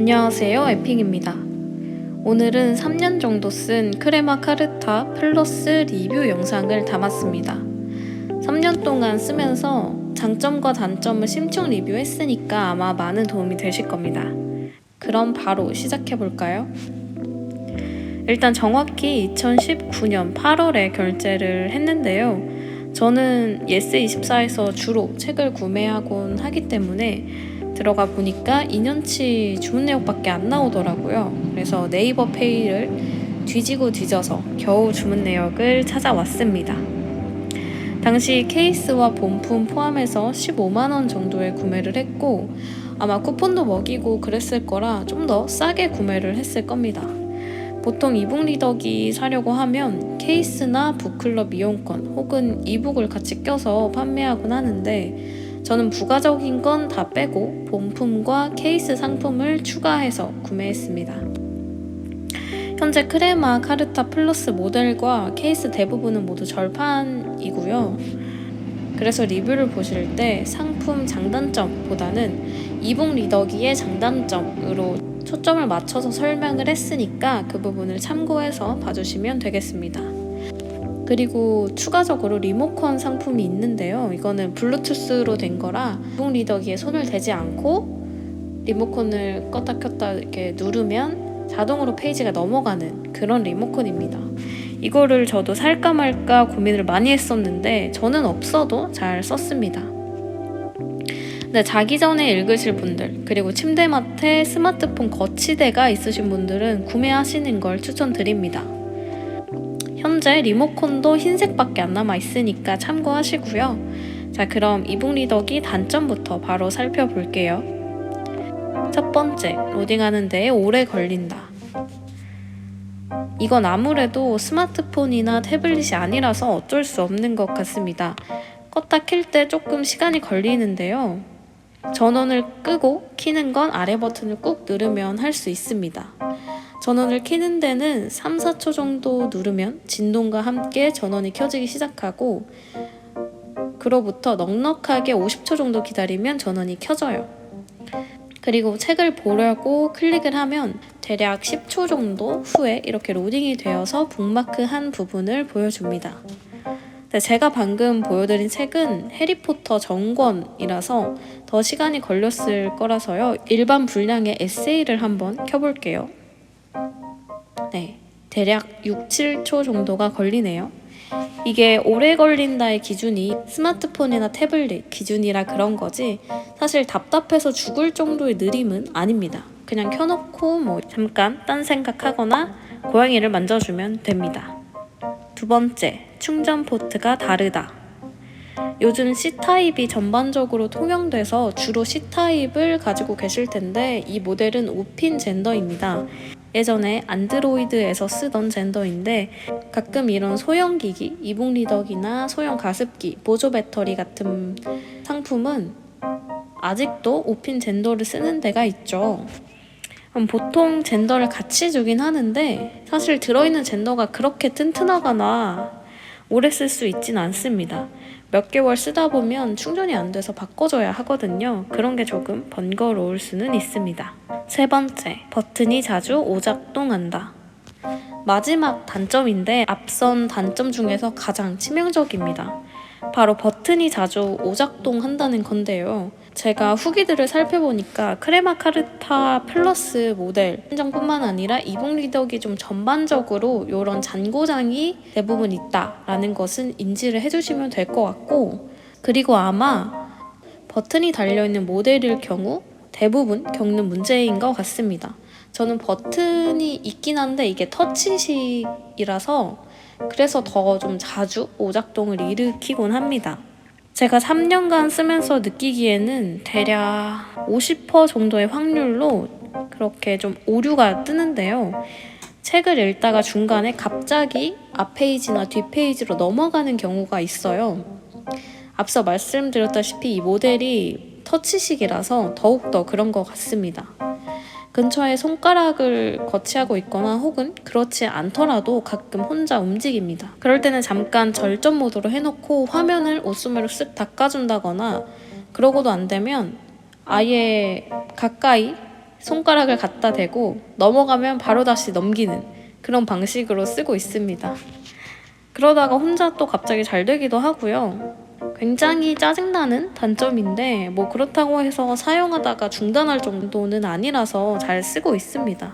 안녕하세요, 에픽입니다. 오늘은 3년 정도 쓴 크레마 카르타 플러스 리뷰 영상을 담았습니다. 3년 동안 쓰면서 장점과 단점을 심층 리뷰했으니까 아마 많은 도움이 되실 겁니다. 그럼 바로 시작해볼까요? 일단 정확히 2019년 8월에 결제를 했는데요. 저는 예스24에서 주로 책을 구매하곤 하기 때문에 들어가 보니까 2년치 주문 내역밖에 안 나오더라고요. 그래서 네이버 페이를 뒤지고 뒤져서 겨우 주문 내역을 찾아왔습니다. 당시 케이스와 본품 포함해서 15만원 정도에 구매를 했고 아마 쿠폰도 먹이고 그랬을 거라 좀 더 싸게 구매를 했을 겁니다. 보통 이북 리더기 사려고 하면 케이스나 북클럽 이용권 혹은 이북을 같이 껴서 판매하곤 하는데 저는 부가적인 건 다 빼고 본품과 케이스 상품을 추가해서 구매했습니다. 현재 크레마 카르타 플러스 모델과 케이스 대부분은 모두 절판이고요. 그래서 리뷰를 보실 때 상품 장단점보다는 이북 리더기의 장단점으로 초점을 맞춰서 설명을 했으니까 그 부분을 참고해서 봐주시면 되겠습니다. 그리고 추가적으로 리모컨 상품이 있는데요. 이거는 블루투스로 된 거라 이북 리더기에 손을 대지 않고 리모컨을 껐다 켰다 이렇게 누르면 자동으로 페이지가 넘어가는 그런 리모컨입니다. 이거를 저도 살까 말까 고민을 많이 했었는데 저는 없어도 잘 썼습니다. 근데 자기 전에 읽으실 분들 그리고 침대맡에 스마트폰 거치대가 있으신 분들은 구매하시는 걸 추천드립니다. 현재 리모컨도 흰색밖에 안 남아 있으니까 참고하시고요. 자, 그럼 이북 리더기 단점부터 바로 살펴볼게요. 첫 번째, 로딩하는 데에 오래 걸린다. 이건 아무래도 스마트폰이나 태블릿이 아니라서 어쩔 수 없는 것 같습니다. 껐다 킬 때 조금 시간이 걸리는데요. 전원을 끄고 켜는 건 아래 버튼을 꾹 누르면 할 수 있습니다. 전원을 켜는 데는 3, 4초 정도 누르면 진동과 함께 전원이 켜지기 시작하고 그로부터 넉넉하게 50초 정도 기다리면 전원이 켜져요. 그리고 책을 보려고 클릭을 하면 대략 10초 정도 후에 이렇게 로딩이 되어서 북마크한 부분을 보여줍니다. 제가 방금 보여드린 책은 해리포터 전권이라서 더 시간이 걸렸을 거라서요. 일반 분량의 에세이를 한번 켜볼게요. 네, 대략 6, 7초 정도가 걸리네요. 이게 오래 걸린다의 기준이 스마트폰이나 태블릿 기준이라 그런 거지 사실 답답해서 죽을 정도의 느림은 아닙니다. 그냥 켜놓고 잠깐 딴 생각하거나 고양이를 만져주면 됩니다. 두 번째, 충전 포트가 다르다. 요즘 C타입이 전반적으로 통용돼서 주로 C타입을 가지고 계실 텐데 이 모델은 5핀 젠더입니다. 예전에 안드로이드에서 쓰던 젠더인데 가끔 이런 소형 기기, 이북 리더기나 소형 가습기, 보조 배터리 같은 상품은 아직도 5핀 젠더를 쓰는 데가 있죠. 보통 젠더를 같이 주긴 하는데 사실 들어있는 젠더가 그렇게 튼튼하거나 오래 쓸 수 있진 않습니다. 몇 개월 쓰다 보면 충전이 안 돼서 바꿔줘야 하거든요. 그런 게 조금 번거로울 수는 있습니다. 세 번째, 버튼이 자주 오작동한다. 마지막 단점인데 앞선 단점 중에서 가장 치명적입니다. 바로 버튼이 자주 오작동한다는 건데요. 제가 후기들을 살펴보니까 크레마 카르타 플러스 모델 한정뿐만 아니라 이북 리더기 좀 전반적으로 이런 잔고장이 대부분 있다라는 것은 인지를 해주시면 될 것 같고 그리고 아마 버튼이 달려있는 모델일 경우 대부분 겪는 문제인 것 같습니다. 저는 버튼이 있긴 한데 이게 터치식이라서 그래서 더 좀 자주 오작동을 일으키곤 합니다. 제가 3년간 쓰면서 느끼기에는 대략 50% 정도의 확률로 그렇게 좀 오류가 뜨는데요. 책을 읽다가 중간에 갑자기 앞 페이지나 뒷 페이지로 넘어가는 경우가 있어요. 앞서 말씀드렸다시피 이 모델이 터치식이라서 더욱더 그런 것 같습니다. 근처에 손가락을 거치하고 있거나 혹은 그렇지 않더라도 가끔 혼자 움직입니다. 그럴 때는 잠깐 절전 모드로 해놓고 화면을 옷소매로 쓱 닦아준다거나 그러고도 안 되면 아예 가까이 손가락을 갖다 대고 넘어가면 바로 다시 넘기는 그런 방식으로 쓰고 있습니다. 그러다가 혼자 또 갑자기 잘 되기도 하고요. 굉장히 짜증나는 단점인데 뭐 그렇다고 해서 사용하다가 중단할 정도는 아니라서 잘 쓰고 있습니다.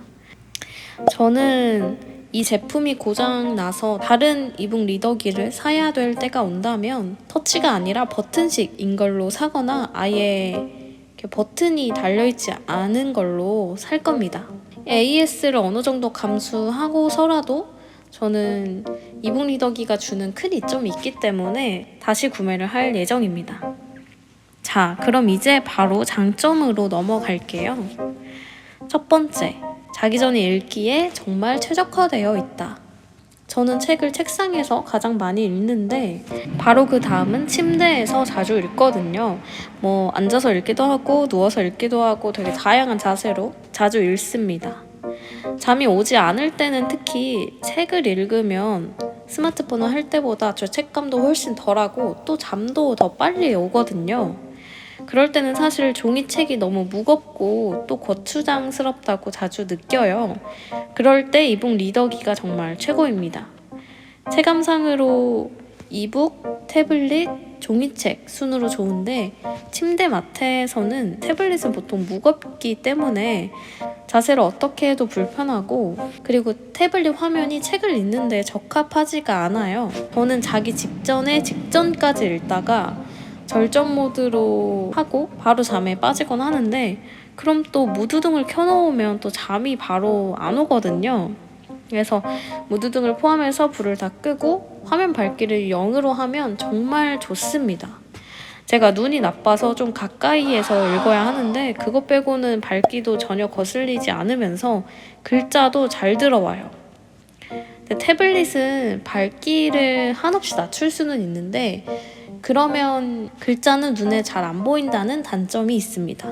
저는 이 제품이 고장 나서 다른 이북 리더기를 사야 될 때가 온다면 터치가 아니라 버튼식인 걸로 사거나 아예 이렇게 버튼이 달려있지 않은 걸로 살 겁니다. AS를 어느 정도 감수하고서라도 저는 이북 리더기가 주는 큰 이점이 있기 때문에 다시 구매를 할 예정입니다. 자, 그럼 이제 바로 장점으로 넘어갈게요. 첫 번째, 자기 전에 읽기에 정말 최적화되어 있다. 저는 책을 책상에서 가장 많이 읽는데 바로 그 다음은 침대에서 자주 읽거든요. 뭐 앉아서 읽기도 하고 누워서 읽기도 하고 되게 다양한 자세로 자주 읽습니다. 잠이 오지 않을 때는 특히 책을 읽으면 스마트폰을 할 때보다 죄책감도 훨씬 덜하고 또 잠도 더 빨리 오거든요. 그럴 때는 사실 종이책이 너무 무겁고 또 거추장스럽다고 자주 느껴요. 그럴 때 이북 리더기가 정말 최고입니다. 체감상으로 이북, 태블릿, 종이책 순으로 좋은데 침대 마트에서는 태블릿은 보통 무겁기 때문에 자세를 어떻게 해도 불편하고 그리고 태블릿 화면이 책을 읽는데 적합하지가 않아요. 저는 자기 직전까지 읽다가 절전 모드로 하고 바로 잠에 빠지곤 하는데 그럼 또 무드등을 켜놓으면 또 잠이 바로 안 오거든요. 그래서 무드등을 포함해서 불을 다 끄고 화면 밝기를 0으로 하면 정말 좋습니다. 제가 눈이 나빠서 좀 가까이에서 읽어야 하는데 그것 빼고는 밝기도 전혀 거슬리지 않으면서 글자도 잘 들어와요. 근데 태블릿은 밝기를 한없이 낮출 수는 있는데 그러면 글자는 눈에 잘 안 보인다는 단점이 있습니다.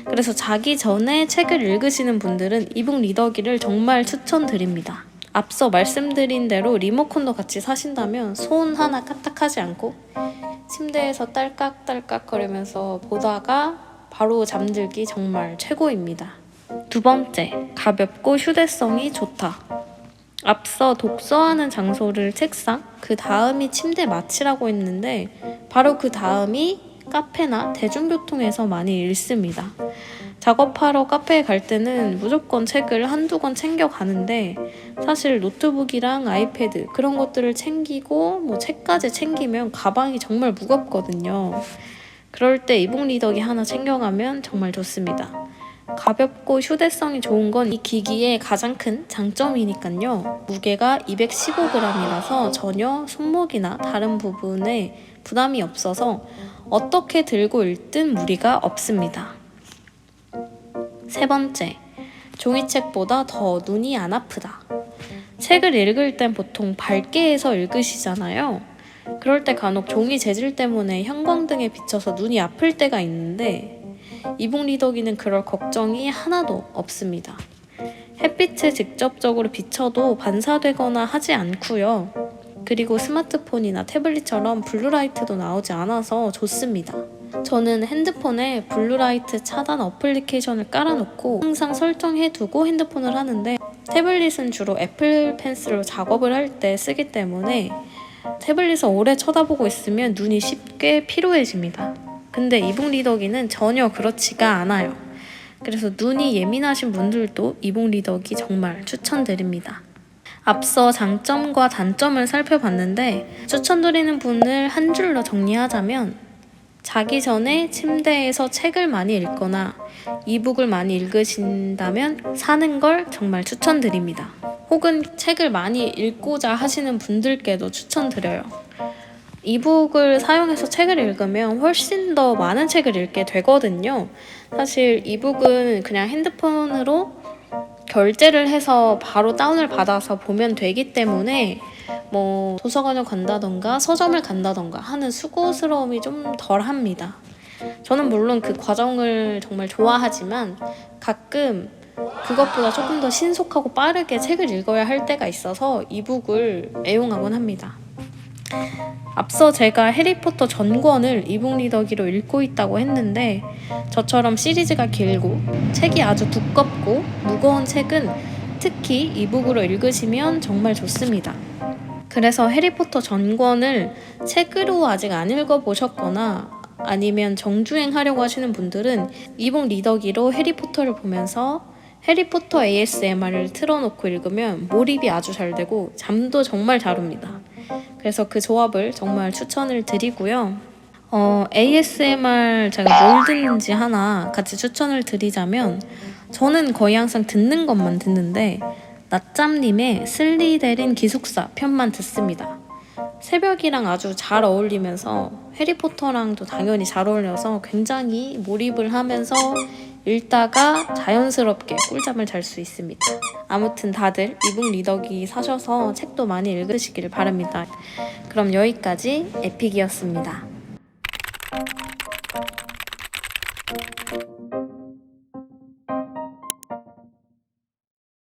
그래서 자기 전에 책을 읽으시는 분들은 이북 리더기를 정말 추천드립니다. 앞서 말씀드린 대로 리모컨도 같이 사신다면 손 하나 까딱하지 않고 침대에서 딸깍딸깍 거리면서 보다가 바로 잠들기 정말 최고입니다. 두 번째, 가볍고 휴대성이 좋다. 앞서 독서하는 장소를 책상, 그 다음이 침대 마치라고 했는데 바로 그 다음이 카페나 대중교통에서 많이 읽습니다. 작업하러 카페에 갈 때는 무조건 책을 한두 권 챙겨 가는데 사실 노트북이랑 아이패드 그런 것들을 챙기고 뭐 책까지 챙기면 가방이 정말 무겁거든요. 그럴 때 이북 리더기 하나 챙겨가면 정말 좋습니다. 가볍고 휴대성이 좋은 건 이 기기의 가장 큰 장점이니까요. 무게가 215g이라서 전혀 손목이나 다른 부분에 부담이 없어서 어떻게 들고 읽든 무리가 없습니다. 세 번째, 종이책보다 더 눈이 안 아프다. 책을 읽을 땐 보통 밝게 해서 읽으시잖아요. 그럴 때 간혹 종이 재질 때문에 형광등에 비쳐서 눈이 아플 때가 있는데 이북 리더기는 그럴 걱정이 하나도 없습니다. 햇빛에 직접적으로 비춰도 반사되거나 하지 않고요. 그리고 스마트폰이나 태블릿처럼 블루라이트도 나오지 않아서 좋습니다. 저는 핸드폰에 블루라이트 차단 어플리케이션을 깔아놓고 항상 설정해두고 핸드폰을 하는데 태블릿은 주로 애플 펜슬로 작업을 할 때 쓰기 때문에 태블릿을 오래 쳐다보고 있으면 눈이 쉽게 피로해집니다. 근데 이북 리더기는 전혀 그렇지가 않아요. 그래서 눈이 예민하신 분들도 이북 리더기 정말 추천드립니다. 앞서 장점과 단점을 살펴봤는데 추천드리는 분을 한 줄로 정리하자면 자기 전에 침대에서 책을 많이 읽거나 이북을 많이 읽으신다면 사는 걸 정말 추천드립니다. 혹은 책을 많이 읽고자 하시는 분들께도 추천드려요. 이북을 사용해서 책을 읽으면 훨씬 더 많은 책을 읽게 되거든요. 사실 이북은 그냥 핸드폰으로 결제를 해서 바로 다운을 받아서 보면 되기 때문에 뭐 도서관을 간다던가 서점을 간다던가 하는 수고스러움이 좀 덜합니다. 저는 물론 그 과정을 정말 좋아하지만 가끔 그것보다 조금 더 신속하고 빠르게 책을 읽어야 할 때가 있어서 이북을 애용하곤 합니다. 앞서 제가 해리포터 전권을 이북 리더기로 읽고 있다고 했는데 저처럼 시리즈가 길고 책이 아주 두껍고 무거운 책은 특히 이북으로 읽으시면 정말 좋습니다. 그래서 해리포터 전권을 책으로 아직 안 읽어보셨거나 아니면 정주행하려고 하시는 분들은 이북 리더기로 해리포터를 보면서 해리포터 ASMR을 틀어놓고 읽으면 몰입이 아주 잘 되고 잠도 정말 잘 옵니다. 그래서 그 조합을 정말 추천을 드리고요. ASMR 제가 뭘 듣는지 하나 같이 추천을 드리자면 저는 거의 항상 듣는 것만 듣는데 낮잠님의 슬리데린 기숙사 편만 듣습니다. 새벽이랑 아주 잘 어울리면서 해리포터랑도 당연히 잘 어울려서 굉장히 몰입을 하면서 읽다가 자연스럽게 꿀잠을 잘 수 있습니다. 아무튼 다들 이북 리더기 사셔서 책도 많이 읽으시길 바랍니다. 그럼 여기까지 에픽이었습니다.